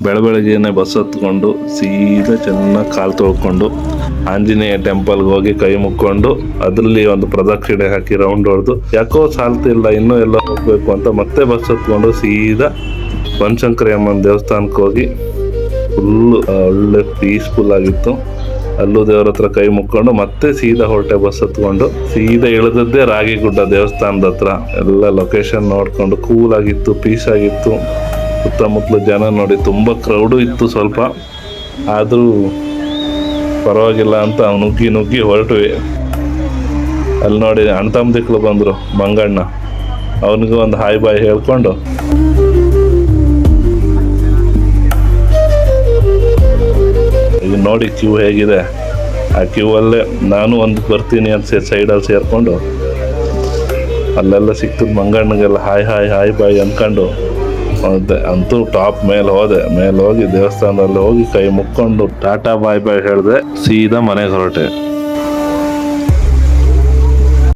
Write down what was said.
ಬೆಳಬೆಳಗ್ಗೆನೆ bus ಹತ್ಕೊಂಡು ಸೀದಾ ಚೆನ್ನಾಗಿ ಕಾಲು ತೊಳ್ಕೊಂಡು ಆಂಜನೇಯ ಟೆಂಪಲ್ಗೆ ಹೋಗಿ ಕೈ ಮುಕ್ಕೊಂಡು ಅದ್ರಲ್ಲಿ ಒಂದು ಪ್ರದಕ್ಷಿಣೆ ಹಾಕಿ ರೌಂಡ್ ಹೊಡೆದು ಯಾಕೋ ಸಾಲ್ತಿಲ್ಲ ಇನ್ನೂ ಎಲ್ಲ ಹೋಗ್ಬೇಕು ಅಂತ ಮತ್ತೆ ಬಸ್ ಹತ್ಕೊಂಡು ಸೀದಾ ಬನಶಂಕರಿ ಅಮ್ಮನ ದೇವಸ್ಥಾನಕ್ಕೆ ಹೋಗಿ ಫುಲ್ಲು ಒಳ್ಳೆ ಪೀಸ್ಫುಲ್ ಆಗಿತ್ತು. ಅಲ್ಲೂ ದೇವ್ರ ಹತ್ರ ಕೈ ಮುಕ್ಕೊಂಡು ಮತ್ತೆ ಸೀದಾ ಹೊರಟೆ ಬಸ್ ಹತ್ಕೊಂಡು. ಸೀದಾ ಇಳಿದದ್ದೇ ರಾಗಿಗುಡ್ಡ ದೇವಸ್ಥಾನದ ಹತ್ರ. ಎಲ್ಲ ಲೊಕೇಶನ್ ನೋಡ್ಕೊಂಡು ಕೂಲ್ ಆಗಿತ್ತು, ಪೀಸ್ ಆಗಿತ್ತು. ಸುತ್ತಮುತ್ತಲು ಜನ ನೋಡಿ ತುಂಬ ಕ್ರೌಡು ಇತ್ತು ಸ್ವಲ್ಪ, ಆದರೂ ಪರವಾಗಿಲ್ಲ ಅಂತ ನುಗ್ಗಿ ಹೊರಟ್ವಿ. ಅಲ್ಲಿ ನೋಡಿ ಅಣ್ಣ ತಮ್ಮದಿಕ್ಳು ಬಂದರು, ಮಂಗಣ್ಣ. ಅವನಿಗೂ ಒಂದು ಹಾಯ್ ಬಾಯ್ ಹೇಳ್ಕೊಂಡು ಈಗ ನೋಡಿ ಕ್ಯೂ ಹೇಗಿದೆ. ಆ ಕ್ಯೂ ಅಲ್ಲೇ ನಾನು ಒಂದು ಬರ್ತೀನಿ ಅಂತ ಸೈಡಲ್ಲಿ ಸೇರಿಕೊಂಡು ಅಲ್ಲೆಲ್ಲ ಸಿಕ್ತದ ಮಂಗಣ್ಣಗೆಲ್ಲ ಹಾಯ್ ಬಾಯ್ ಅಂದ್ಕೊಂಡು ಅಂತೂ ಟಾಪ್ ಮೇಲೆ ಹೋಗಿ ದೇವಸ್ಥಾನದಲ್ಲಿ ಹೋಗಿ ಕೈ ಮುಕ್ಕೊಂಡು ಟಾಟಾ ಬಾಯ್ ಹೇಳಿದೆ. ಸೀದಾ ಮನೆಗೆ ಹೊರಟೆ.